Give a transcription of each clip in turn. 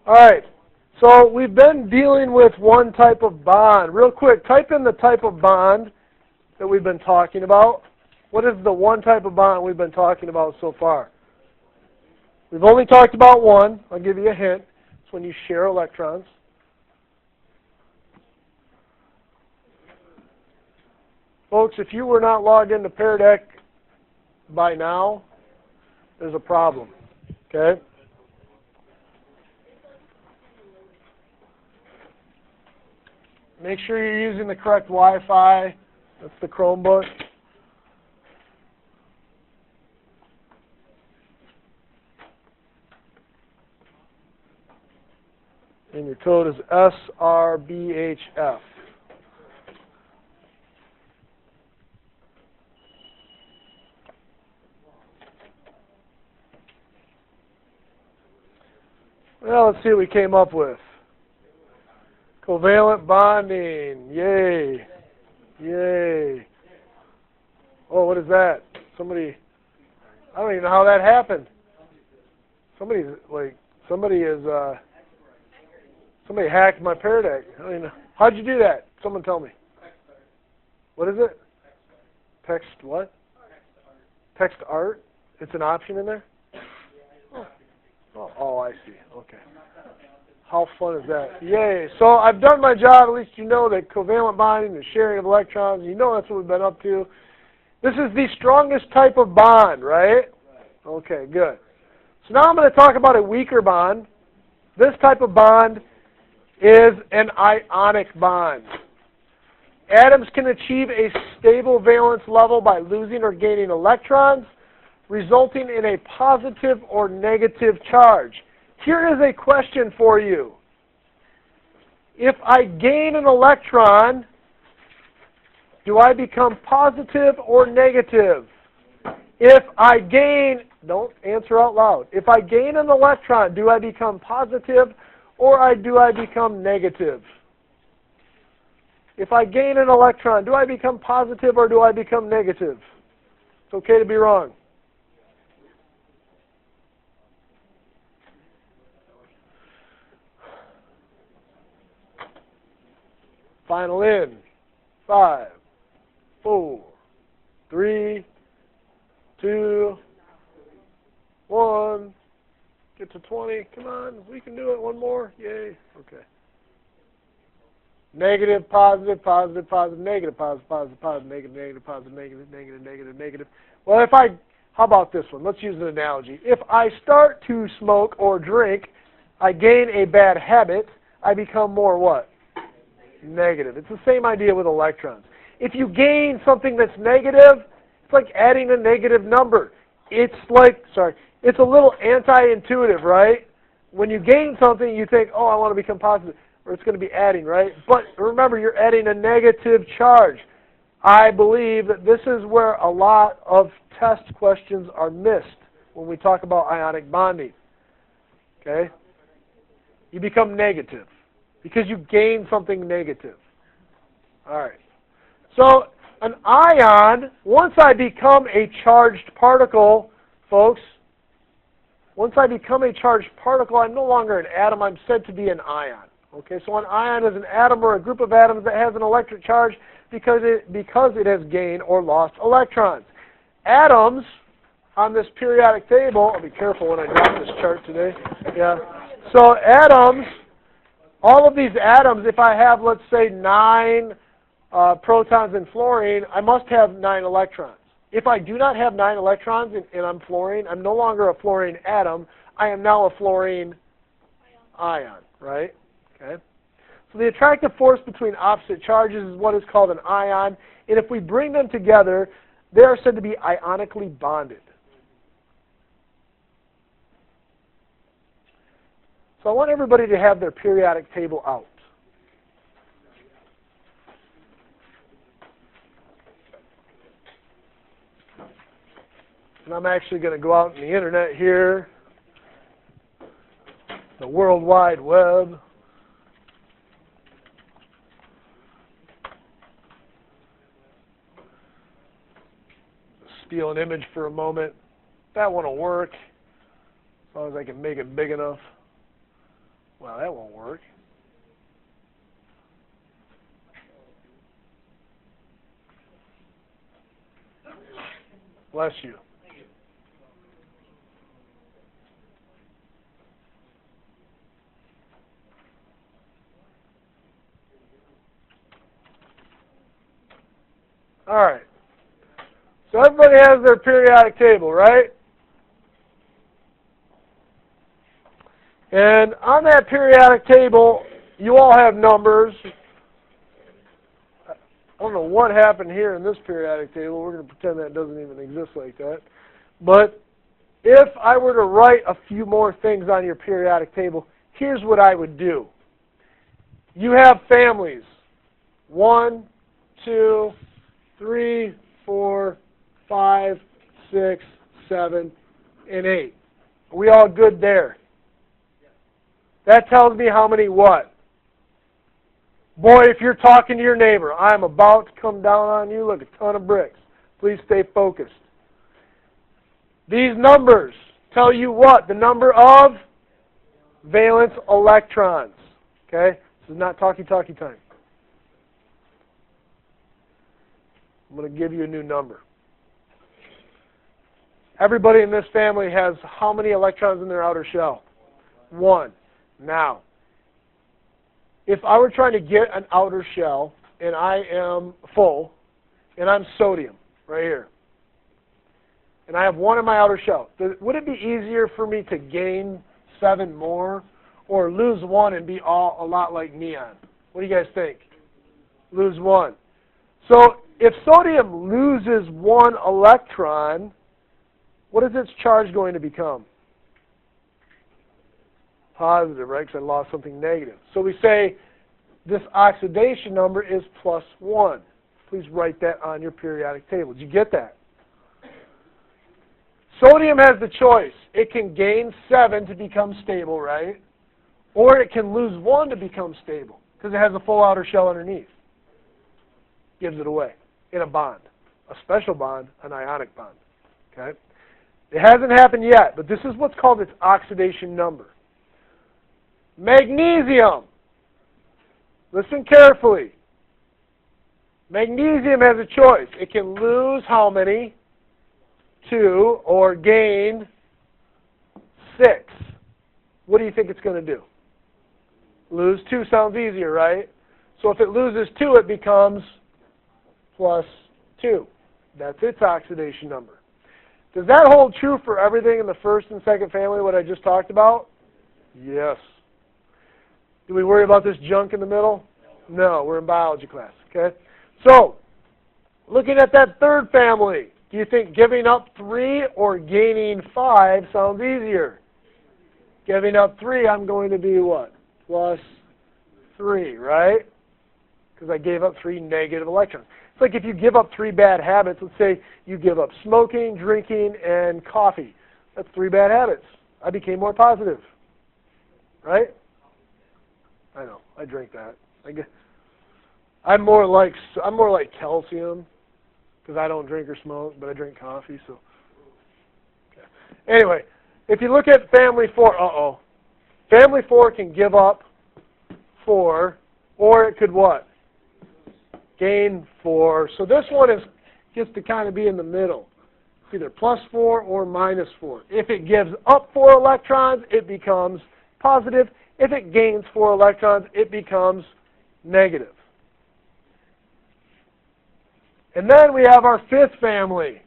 All right. So we've been dealing with one type of bond. Real quick, type in the type of bond that we've been talking about. What is the one type of bond we've been talking about so far? We've only talked about one. I'll give you a hint. It's when you share electrons. Folks, if you were not logged into Pear Deck by now, there's a problem. Okay? Make sure you're using the correct Wi-Fi. That's the Chromebook. And your code is SRBHF. Well, let's see what we came up with. Covalent bonding. Yay. Yay. Oh, what is that? Somebody, I don't even know how that happened. Somebody hacked my Pear Deck. I don't even know. How'd you do that? Someone tell me. What is it? Text what? Text art? It's an option in there? Oh, I see. Okay. How fun is that? Yay. So I've done my job. At least you know that covalent bonding, the sharing of electrons, you know that's what we've been up to. This is the strongest type of bond, right? Okay, good. So now I'm going to talk about a weaker bond. This type of bond is an ionic bond. Atoms can achieve a stable valence level by losing or gaining electrons, resulting in a positive or negative charge. Here is a question for you. If I gain an electron, do I become positive or negative? If I gain, don't answer out loud. If I gain an electron, do I become positive or do I become negative? If I gain an electron, do I become positive or do I become negative? It's okay to be wrong. Final in. 5, 4, 3, 2, 1. Get to 20. Come on, we can do it. One more. Yay. Okay. Negative, positive, positive, positive, negative, positive, positive, positive, negative, negative, positive, negative, negative, negative, negative. Well, how about this one? Let's use an analogy. If I start to smoke or drink, I gain a bad habit. I become more what? Negative. It's the same idea with electrons. If you gain something that's negative, it's like adding a negative number. It's a little anti-intuitive, right? When you gain something, you think, oh, I want to become positive, or it's going to be adding, right? But remember, you're adding a negative charge. I believe that this is where a lot of test questions are missed when we talk about ionic bonding. Okay? You become negative because you gain something negative. All right. So an ion, once I become a charged particle, folks, once I become a charged particle, I'm no longer an atom. I'm said to be an ion. Okay, so an ion is an atom or a group of atoms that has an electric charge because it has gained or lost electrons. Atoms on this periodic table, I'll be careful when I drop this chart today. Yeah. So atoms, all of these atoms, if I have, let's say, 9 protons in fluorine, I must have 9 electrons. If I do not have 9 electrons and I'm fluorine, I'm no longer a fluorine atom. I am now a fluorine ion, right? Okay. So the attractive force between opposite charges is what is called an ion. And if we bring them together, they are said to be ionically bonded. So I want everybody to have their periodic table out. And I'm actually going to go out on the internet here, the World Wide Web. Steal an image for a moment. That one will work as long as I can make it big enough. Well, that won't work. Bless you. All right. So everybody has their periodic table, right? And on that periodic table, you all have numbers. I don't know what happened here in this periodic table. We're going to pretend that doesn't even exist like that. But if I were to write a few more things on your periodic table, here's what I would do. You have families. 1, 2, 3, 4, 5, 6, 7, and 8. Are we all good there? That tells me how many what? Boy, if you're talking to your neighbor, I'm about to come down on you like a ton of bricks. Please stay focused. These numbers tell you what? The number of valence electrons. Okay? This is not talky-talky time. I'm going to give you a new number. Everybody in this family has how many electrons in their outer shell? 1. Now, if I were trying to get an outer shell, and I am full, and I'm sodium, right here, and I have 1 in my outer shell, would it be easier for me to gain 7 more, or lose 1 and be a lot like neon? What do you guys think? Lose 1. So if sodium loses 1 electron, what is its charge going to become? Positive, right? Because I lost something negative. So we say this oxidation number is +1. Please write that on your periodic table. Did you get that? Sodium has the choice. It can gain 7 to become stable, right? Or it can lose 1 to become stable because it has a full outer shell underneath. Gives it away in a bond. A special bond, an ionic bond. Okay? It hasn't happened yet, but this is what's called its oxidation number. Magnesium. Listen carefully. Magnesium has a choice. It can lose how many? 2, or gain 6. What do you think it's going to do? Lose 2 sounds easier, right? So if it loses 2, it becomes +2. That's its oxidation number. Does that hold true for everything in the first and second family, what I just talked about? Yes. Do we worry about this junk in the middle? No, we're in biology class, okay? So, looking at that third family, do you think giving up 3 or gaining 5 sounds easier? Giving up 3, I'm going to be what? +3, right? Because I gave up 3 negative electrons. It's like if you give up 3 bad habits, let's say you give up smoking, drinking, and coffee. That's 3 bad habits. I became more positive, right? I know. I drink that. I'm more like calcium because I don't drink or smoke, but I drink coffee. So, okay. Anyway, if you look at family 4, family 4 can give up 4, or it could what? Gain 4. So this one gets to kind of be in the middle. It's either +4 or -4. If it gives up 4 electrons, it becomes positive. If it gains 4 electrons, it becomes negative. And then we have our fifth family.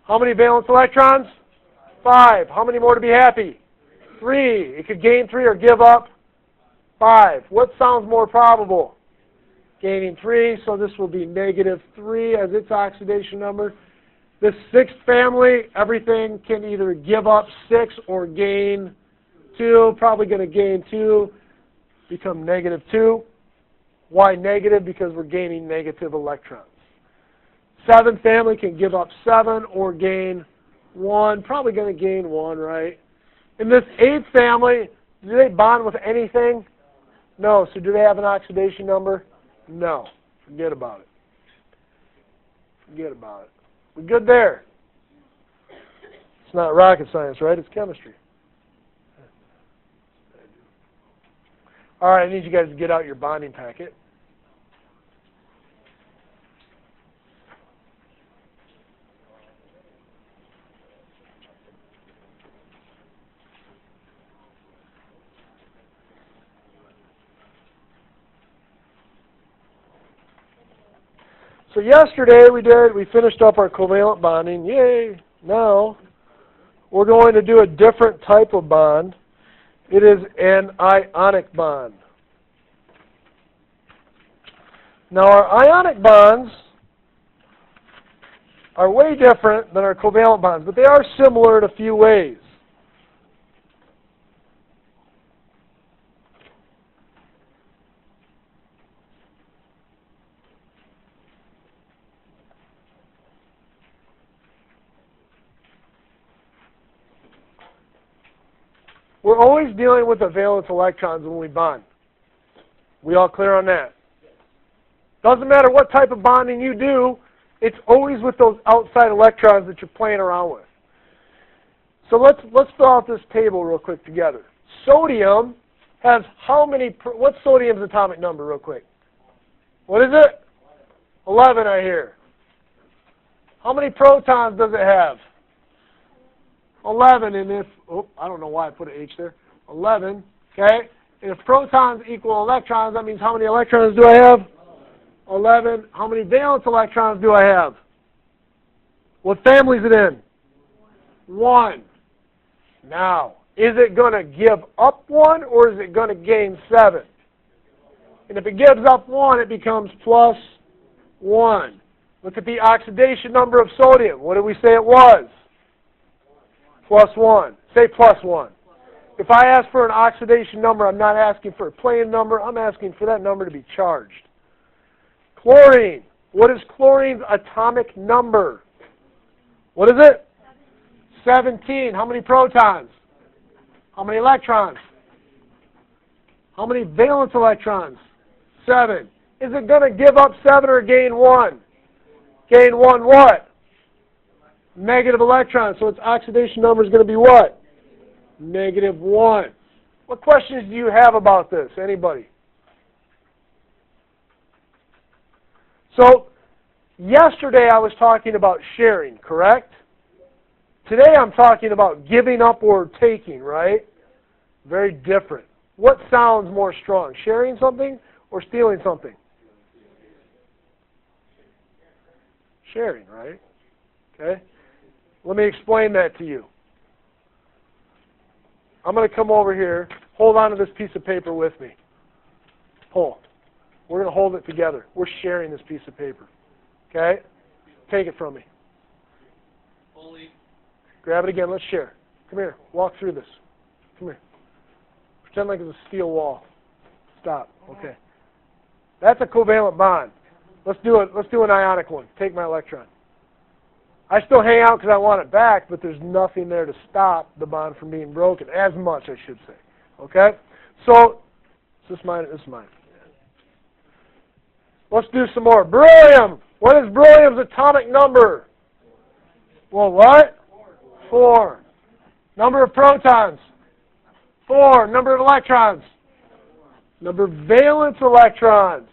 How many valence electrons? 5. How many more to be happy? 3. It could gain 3 or give up 5. What sounds more probable? Gaining 3, so this will be -3 as its oxidation number. This sixth family, everything can either give up 6 or gain 2. Probably going to gain 2, become -2. Why negative? Because we're gaining negative electrons. Seventh family can give up 7 or gain 1. Probably going to gain 1, right? In this eighth family, do they bond with anything? No. So do they have an oxidation number? No. Forget about it. Forget about it. We good there? It's not rocket science, right? It's chemistry. All right, I need you guys to get out your bonding packet. So yesterday we finished up our covalent bonding. Yay! Now we're going to do a different type of bond. It is an ionic bond. Now our ionic bonds are way different than our covalent bonds, but they are similar in a few ways. We're always dealing with the valence electrons when we bond. We all clear on that? Doesn't matter what type of bonding you do, it's always with those outside electrons that you're playing around with. So let's fill out this table real quick together. Sodium has how many, what's sodium's atomic number real quick? What is it? 11, I hear. How many protons does it have? 11, and if, I don't know why I put an H there. 11, okay? And if protons equal electrons, that means how many electrons do I have? 11. How many valence electrons do I have? What family is it in? 1. Now, is it going to give up 1 or is it going to gain 7? And if it gives up 1, it becomes plus 1. Look at the oxidation number of sodium. What did we say it was? Plus 1. Say plus 1. If I ask for an oxidation number, I'm not asking for a plain number. I'm asking for that number to be charged. Chlorine. What is chlorine's atomic number? What is it? 17. How many protons? How many electrons? How many valence electrons? 7. Is it going to give up 7 or gain 1? Gain 1 what? Negative electrons. So its oxidation number is going to be what? Negative 1. What questions do you have about this? Anybody? So, yesterday I was talking about sharing, correct? Today I'm talking about giving up or taking, right? Very different. What sounds more strong? Sharing something or stealing something? Sharing, right? Okay. Let me explain that to you. I'm going to come over here. Hold on to this piece of paper with me. Pull. We're going to hold it together. We're sharing this piece of paper. Okay? Take it from me. Fully. Grab it again. Let's share. Come here. Walk through this. Come here. Pretend like it's a steel wall. Stop. Okay. That's a covalent bond. Let's do it. Let's do an ionic one. Take my electron. I still hang out because I want it back, but there's nothing there to stop the bond from being broken. As much, I should say. Okay? So, is this mine? This is mine. Let's do some more. Beryllium. What is beryllium's atomic number? Well, what? 4. Number of protons? 4. Number of electrons? Number of valence electrons?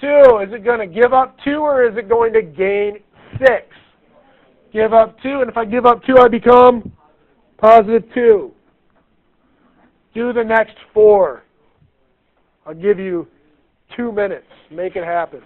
2. Is it going to give up 2 or is it going to gain 6? Give up 2, and if I give up 2, I become positive 2. Do the next 4. I'll give you 2 minutes. Make it happen.